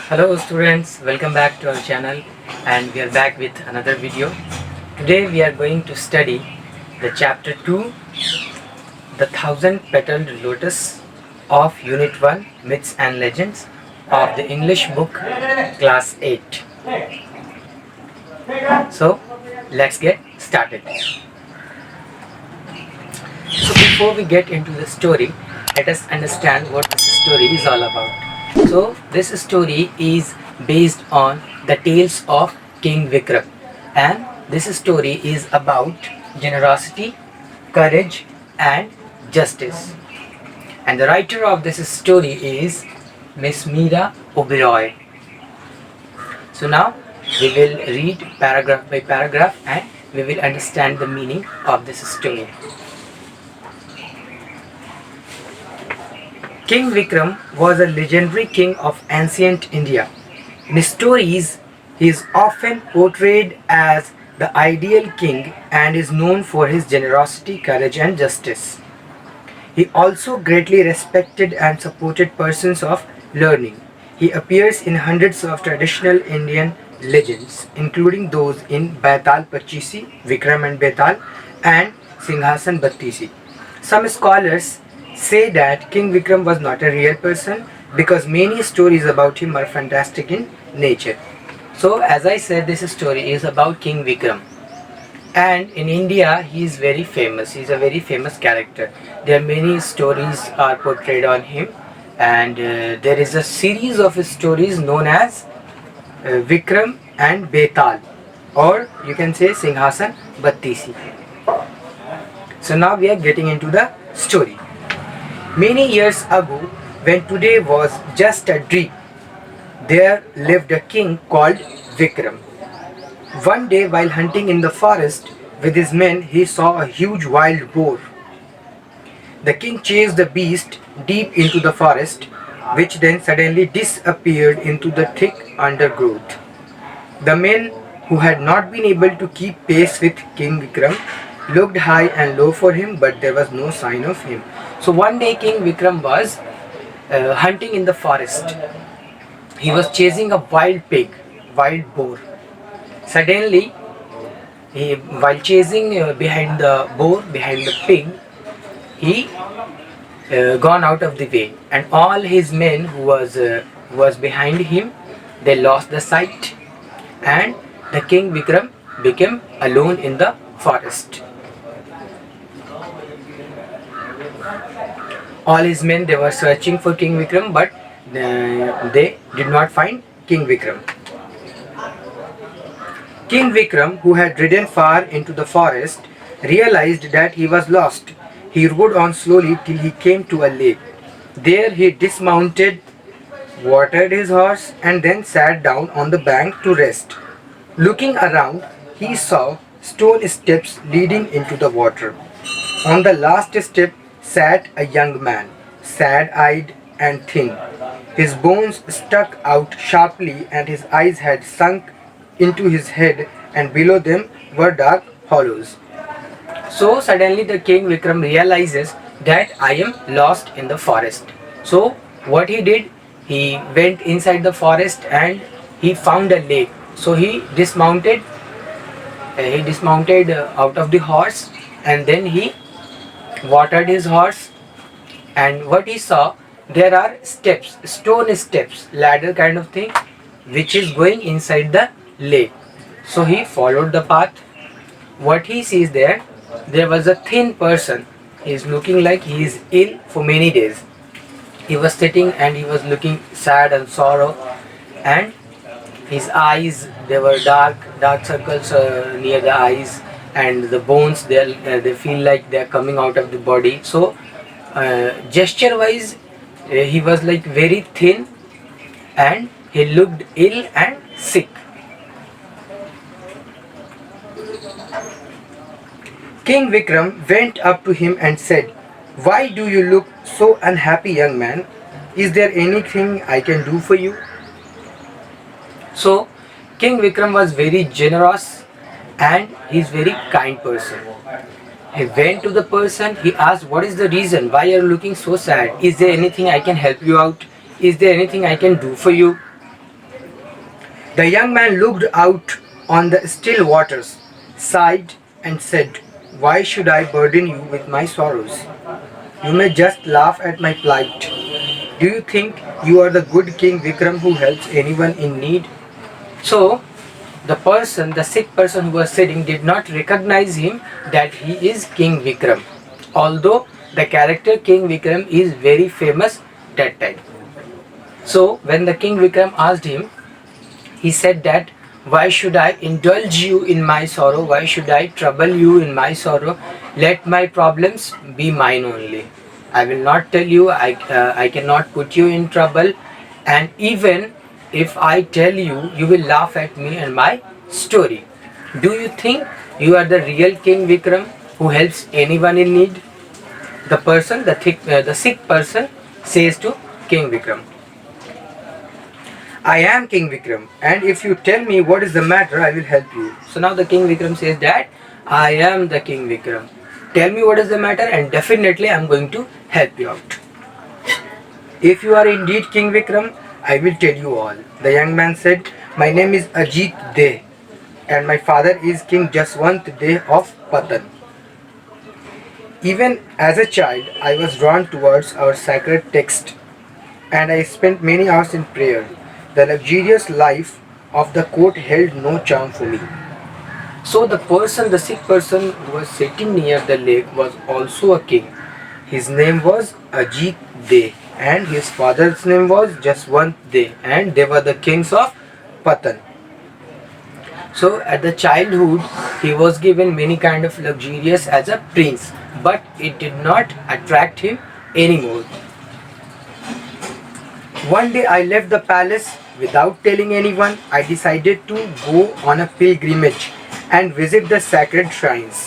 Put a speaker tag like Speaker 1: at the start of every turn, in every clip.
Speaker 1: Hello students, welcome back to our channel, and we are back with another video. Today we are going to study the chapter 2, the thousand petaled lotus of unit 1, myths and legends of the English book class 8. So let's get started. So before we get into the story, let us understand what this story is all about. So this story is based on the tales of King Vikram, and this story is about generosity, courage and justice. And the writer of this story is Miss Meera Oberoi. So now we will read paragraph by paragraph and we will understand the meaning of this story. King Vikram was a legendary king of ancient India. In stories, he is often portrayed as the ideal king and is known for his generosity, courage and justice. He also greatly respected and supported persons of learning. He appears in hundreds of traditional Indian legends, including those in Baital Pachisi, Vikram and Baital, and Singhasan Battisi. Some scholars say that King Vikram was not a real person because many stories about him are fantastic in nature. So as I said, this story is about King Vikram, and in India he is very famous. He is a very famous character. There are many stories are portrayed on him, and there is a series of stories known as Vikram and Betal, or you can say Singhasan Battisi. So now we are getting into the story. Many years ago, when today was just a dream, there lived a king called Vikram. One day, while hunting in the forest with his men, he saw a huge wild boar. The king chased the beast deep into the forest, which then suddenly disappeared into the thick undergrowth. The men, who had not been able to keep pace with King Vikram, looked high and low for him, but there was no sign of him. So one day King Vikram was hunting in the forest. He was chasing a wild pig, wild boar. Suddenly, while chasing behind the boar, behind the pig, he gone out of the way, and all his men who was behind him, they lost the sight, and the King Vikram became alone in the forest. All his men, they were searching for King Vikram, but they did not find King Vikram. King Vikram, who had ridden far into the forest, realized that he was lost. He rode on slowly till he came to a lake. There he dismounted, watered his horse, and then sat down on the bank to rest. Looking around, he saw stone steps leading into the water. On the last step sat a young man, sad-eyed and thin. His bones stuck out sharply and his eyes had sunk into his head, and below them were dark hollows. So suddenly the King Vikram realizes that I am lost in the forest. So what he did, he went inside the forest and he found a lake. So he dismounted out of the horse, and then he watered his horse, and what he saw, there are steps, stone steps, ladder kind of thing, which is going inside the lake. So he followed the path. What he sees there was a thin person. He is looking like he is ill for many days. He was sitting and he was looking sad and sorrow, and his eyes, they were dark circles near the eyes, and the bones, they feel like they are coming out of the body. So gesture wise, he was like very thin, and he looked ill and sick. King Vikram went up to him and said, "Why do you look so unhappy, young man? Is there anything I can do for you?" So King Vikram was very generous and he is very kind person. He went to the person, he asked, "What is the reason? Why are you looking so sad? Is there anything I can help you out? Is there anything I can do for you?" The young man looked out on the still waters, sighed, and said, "Why should I burden you with my sorrows? You may just laugh at my plight. Do you think you are the good King Vikram who helps anyone in need?" So, the sick person who was sitting did not recognize him that he is King Vikram. Although the character King Vikram is very famous that time. So, when the King Vikram asked him, he said that, "Why should I indulge you in my sorrow? Why should I trouble you in my sorrow? Let my problems be mine only. I will not tell you, I cannot put you in trouble, and even if I tell you, you will laugh at me and my story. Do you think you are the real King Vikram who helps anyone in need?" The sick person says to King Vikram, "I am King Vikram, and if you tell me what is the matter, I will help you." So now the King Vikram says that, "I am the King Vikram. Tell me what is the matter, and definitely I am going to help you out." "If you are indeed King Vikram, I will tell you all." The young man said, "My name is Ajit De, and my father is King Jaswant De of Patan. Even as a child, I was drawn towards our sacred text, and I spent many hours in prayer. The luxurious life of the court held no charm for me." So the sick person who was sitting near the lake was also a king. His name was Ajit De, and his father's name was Jaswant De, and they were the kings of Patan. So at the childhood, he was given many kind of luxurious as a prince, but it did not attract him anymore. One day I left the palace without telling anyone. I decided to go on a pilgrimage and visit the sacred shrines.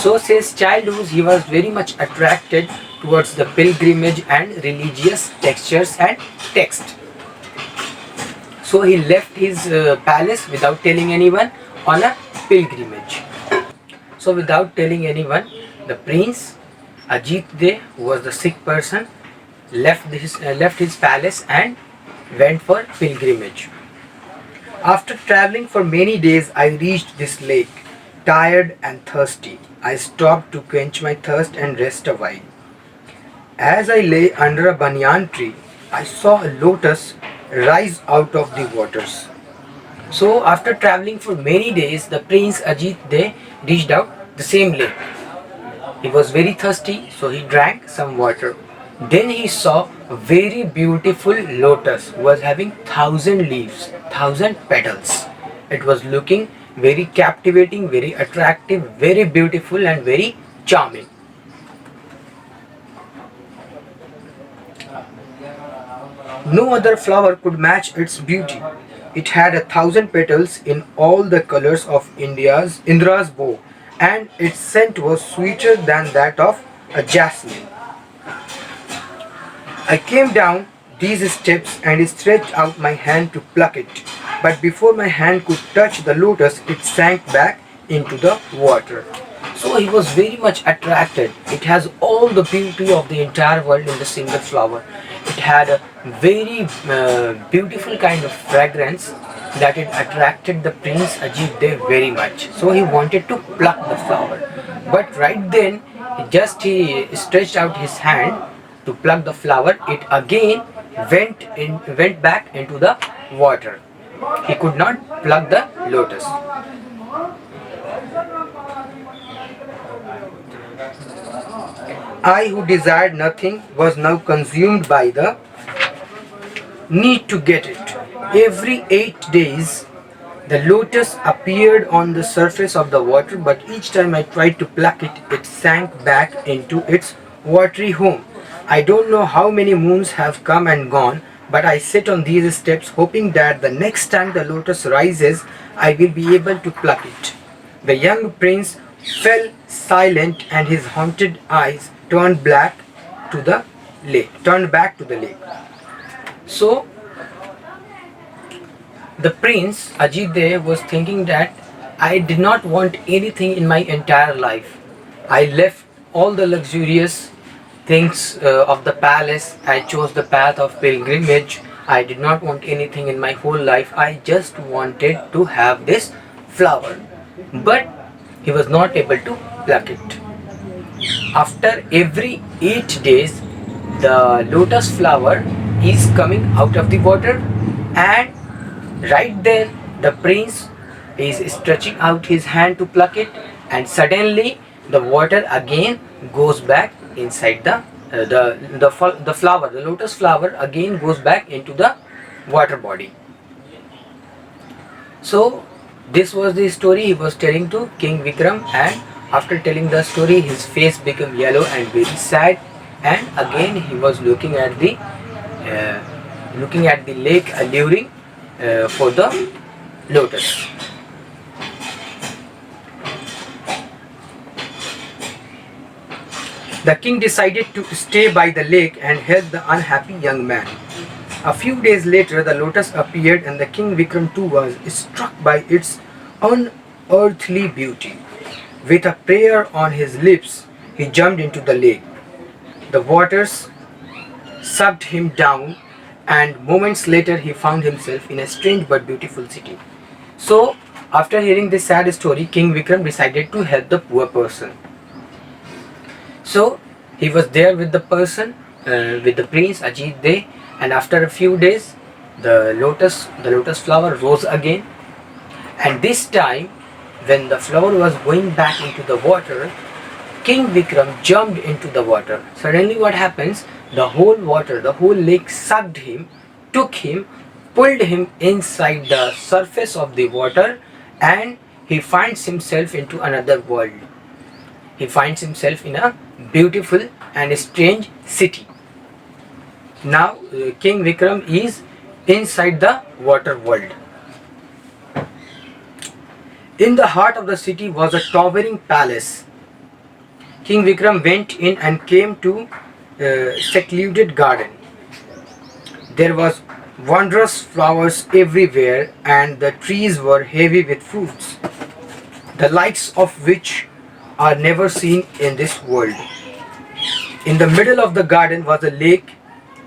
Speaker 1: So since childhood he was very much attracted towards the pilgrimage and religious textures and text. So he left his palace without telling anyone on a pilgrimage. So without telling anyone, the prince Ajit De, who was the sick person, left his palace and went for pilgrimage. After traveling for many days, I reached this lake, tired and thirsty. I stopped to quench my thirst and rest a while. As I lay under a banyan tree, I saw a lotus rise out of the waters. So after traveling for many days, the prince Ajit De reached out the same lake. He was very thirsty, so he drank some water. Then he saw a very beautiful lotus was having 1,000 leaves, 1,000 petals. It was looking very captivating, very attractive, very beautiful and very charming. No other flower could match its beauty. It had 1,000 petals in all the colors of Indra's bow, and its scent was sweeter than that of a jasmine. I came down these steps and stretched out my hand to pluck it, but before my hand could touch the lotus, it sank back into the water. So he was very much attracted. It has all the beauty of the entire world in the single flower. It had a very beautiful kind of fragrance that it attracted the prince Ajit Dev very much. So he wanted to pluck the flower. But right then, he stretched out his hand to pluck the flower. It again went back into the water. He could not pluck the lotus. I, who desired nothing, was now consumed by the need to get it. Every 8 days, the lotus appeared on the surface of the water, but each time I tried to pluck it, it sank back into its watery home. I don't know how many moons have come and gone, but I sit on these steps hoping that the next time the lotus rises, I will be able to pluck it. The young prince fell silent, and his haunted eyes turned back to the lake. So the prince Ajit Dev was thinking that I did not want anything in my entire life. I left all the luxurious things of the palace. I chose the path of pilgrimage. I did not want anything in my whole life. I just wanted to have this flower. But he was not able to pluck it. After every 8 days, the lotus flower is coming out of the water, and right there the prince is stretching out his hand to pluck it, and suddenly the water again goes back inside the flower. The lotus flower again goes back into the water body. So this was the story he was telling to King Vikram, and after telling the story his face became yellow and very sad, and again he was looking at the lake alluring for the lotus. The king decided to stay by the lake and help the unhappy young man. A few days later, the lotus appeared, and the King Vikram too was struck by its unearthly beauty. With a prayer on his lips, he jumped into the lake. The waters sucked him down, and moments later, he found himself in a strange but beautiful city. So, after hearing this sad story, King Vikram decided to help the poor person. So, he was there with the person, with the prince Ajit Dey, and after a few days the lotus flower rose again, and this time when the flower was going back into the water, King Vikram jumped into the water. Suddenly what happens, the whole water, the whole lake sucked him, took him, pulled him inside the surface of the water, and he finds himself into another world. He finds himself in a beautiful and strange city. Now King Vikram is inside the water world. In the heart of the city was a towering palace. King Vikram went in and came to a secluded garden. There was wondrous flowers everywhere, and the trees were heavy with fruits, the likes of which are never seen in this world. In the middle of the garden was a lake,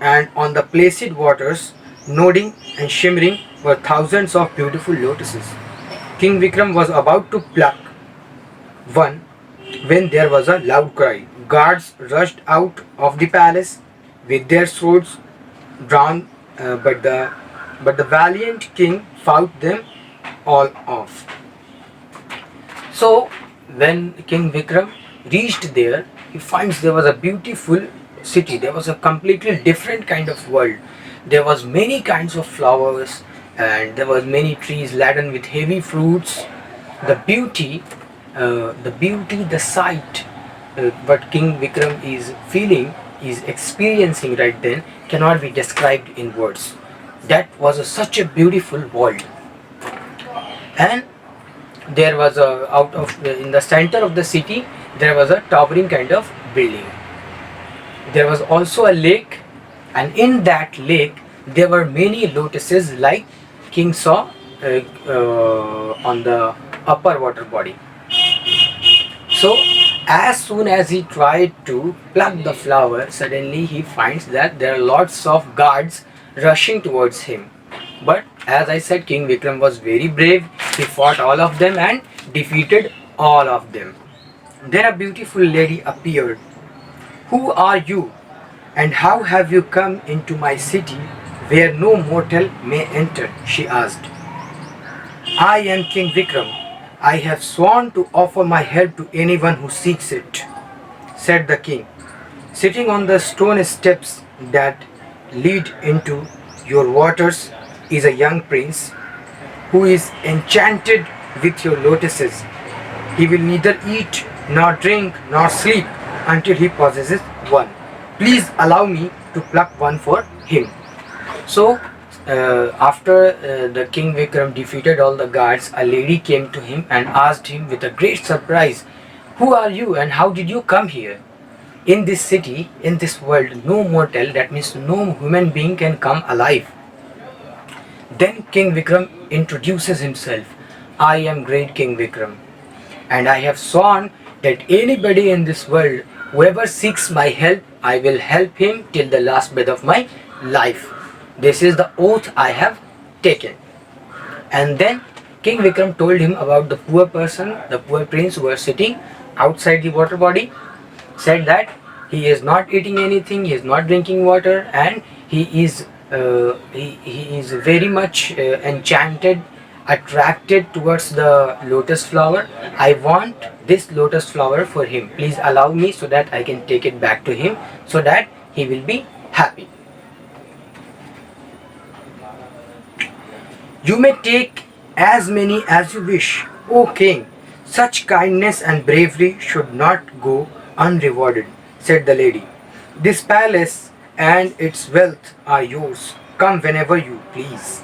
Speaker 1: and on the placid waters, nodding and shimmering, were thousands of beautiful lotuses. King Vikram was about to pluck one when there was a loud cry. Guards rushed out of the palace with their swords drawn, but the valiant king fought them all off. So when King Vikram reached there, he finds there was a beautiful city. There was a completely different kind of world. There was many kinds of flowers, and there was many trees laden with heavy fruits. The beauty, the sight, what King Vikram is feeling, is experiencing right then, cannot be described in words. That was such a beautiful world. And there was in the center of the city, there was a towering kind of building. There was also a lake, and in that lake there were many lotuses like King saw on the upper water body. So as soon as he tried to pluck the flower, suddenly he finds that there are lots of guards rushing towards him. But as I said, King Vikram was very brave. He fought all of them and defeated all of them. Then a beautiful lady appeared. "Who are you, and how have you come into my city where no mortal may enter?" she asked. "I am King Vikram. I have sworn to offer my help to anyone who seeks it," said the king. "Sitting on the stone steps that lead into your waters is a young prince who is enchanted with your lotuses. He will neither eat nor drink nor sleep until he possesses one. Please allow me to pluck one for him." So after the King Vikram defeated all the guards, a lady came to him and asked him with a great surprise, "Who are you and how did you come here? In this city, in this world, no mortal, that means no human being, can come alive." Then King Vikram introduces himself. "I am great King Vikram, and I have sworn that anybody in this world, whoever seeks my help, I will help him till the last breath of my life. This is the oath I have taken. And then King Vikram told him about the poor person, the poor prince who was sitting outside the water body, said that he is not eating anything, he is not drinking water, and he is very much enchanted, attracted towards the lotus flower. I want this lotus flower for him. Please allow me so that I can take it back to him so that he will be happy. You may take as many as you wish, O king. Such kindness and bravery should not go unrewarded, said the lady. This palace and its wealth are yours. Come whenever you please.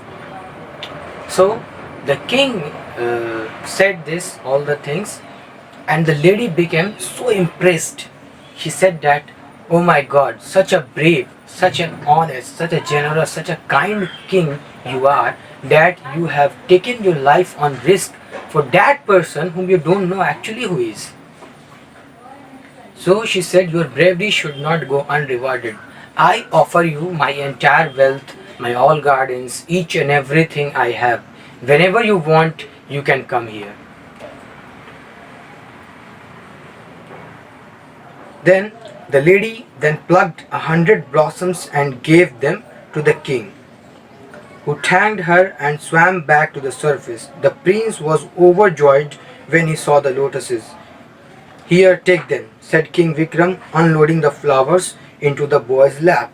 Speaker 1: So the king said this, all the things, and the lady became so impressed. She said that, oh my God, such a brave, such an honest, such a generous, such a kind king you are, that you have taken your life on risk for that person whom you don't know actually who is. So she said, your bravery should not go unrewarded. I offer you my entire wealth, my all gardens, each and everything I have. Whenever you want, you can come here. Then the lady then plucked 100 blossoms and gave them to the king, who thanked her and swam back to the surface. The prince was overjoyed when he saw the lotuses. Here, take them, said King Vikram, unloading the flowers into the boy's lap.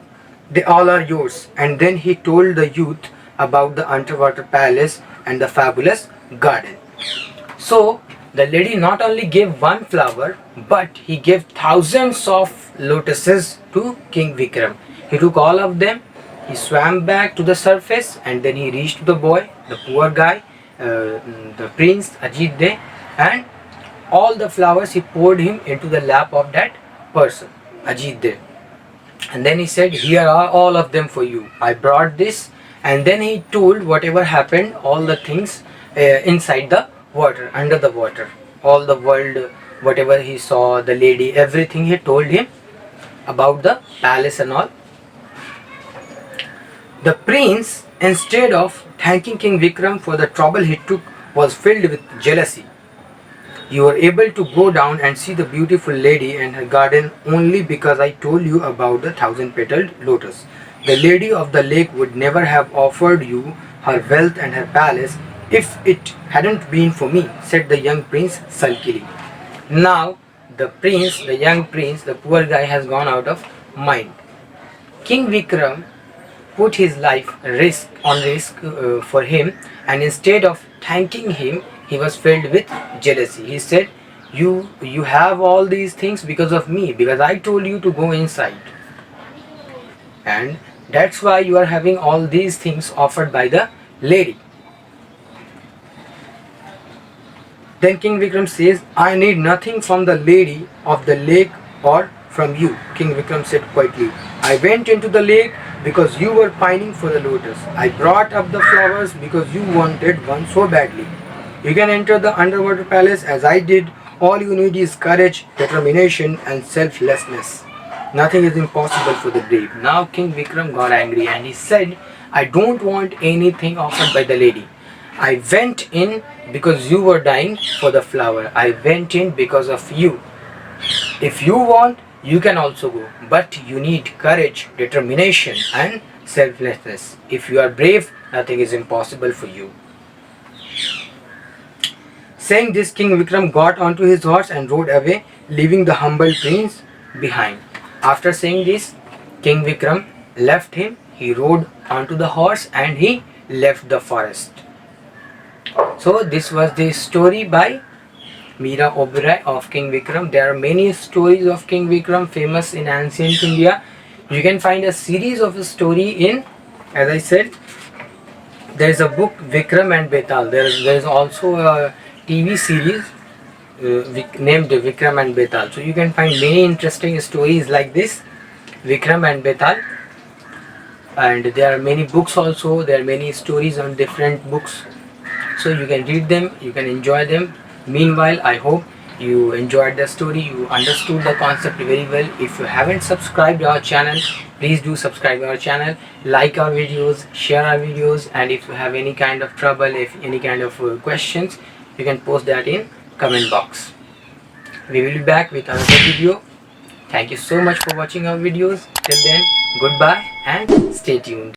Speaker 1: They all are yours. And then he told the youth about the underwater palace and the fabulous garden. So, the lady not only gave one flower, but he gave thousands of lotuses to King Vikram. He took all of them, he swam back to the surface, and then he reached the boy, the poor guy, the prince Ajit Dey, and all the flowers he poured him into the lap of that person, Ajit Dey. And then he said, here are all of them for you. I brought this. And then he told whatever happened, all the things inside the water, under the water, all the world, whatever he saw, the lady, everything he told him about the palace and all. The prince, instead of thanking King Vikram for the trouble he took, was filled with jealousy. You were able to go down and see the beautiful lady and her garden only because I told you about the 1,000-petaled lotus. The lady of the lake would never have offered you her wealth and her palace if it hadn't been for me, said the young prince sulkily. Now, the young prince, the poor guy has gone out of mind. King Vikram put his life on risk for him, and instead of thanking him, he was filled with jealousy. He said, you have all these things because of me, because I told you to go inside. And that's why you are having all these things offered by the lady. Then King Vikram says, I need nothing from the lady of the lake or from you. King Vikram said quietly, I went into the lake because you were pining for the lotus. I brought up the flowers because you wanted one so badly. You can enter the underwater palace as I did. All you need is courage, determination and selflessness. Nothing is impossible for the brave. Now King Vikram got angry and he said, I don't want anything offered by the lady. I went in because you were dying for the flower. I went in because of you. If you want, you can also go. But you need courage, determination and selflessness. If you are brave, nothing is impossible for you. Saying this, King Vikram got onto his horse and rode away, leaving the humble prince behind. After saying this, King Vikram left him. He rode onto the horse and he left the forest. So this was the story by Mira Oberoi of King Vikram. There are many stories of King Vikram famous in ancient India. You can find a series of a story in, as I said, there is a book Vikram and Betal. There is also a TV series named Vikram and Betal. So you can find many interesting stories like this, Vikram and Betal. And there are many books also. There are many stories on different books. So you can read them, you can enjoy them. Meanwhile, I hope you enjoyed the story, you understood the concept very well. If you haven't subscribed our channel, please do subscribe our channel, like our videos, share our videos, and if you have any kind of trouble, if any kind of questions, you can post that in comment box. We will be back with another video. Thank you so much for watching our videos. Till then, goodbye and stay tuned.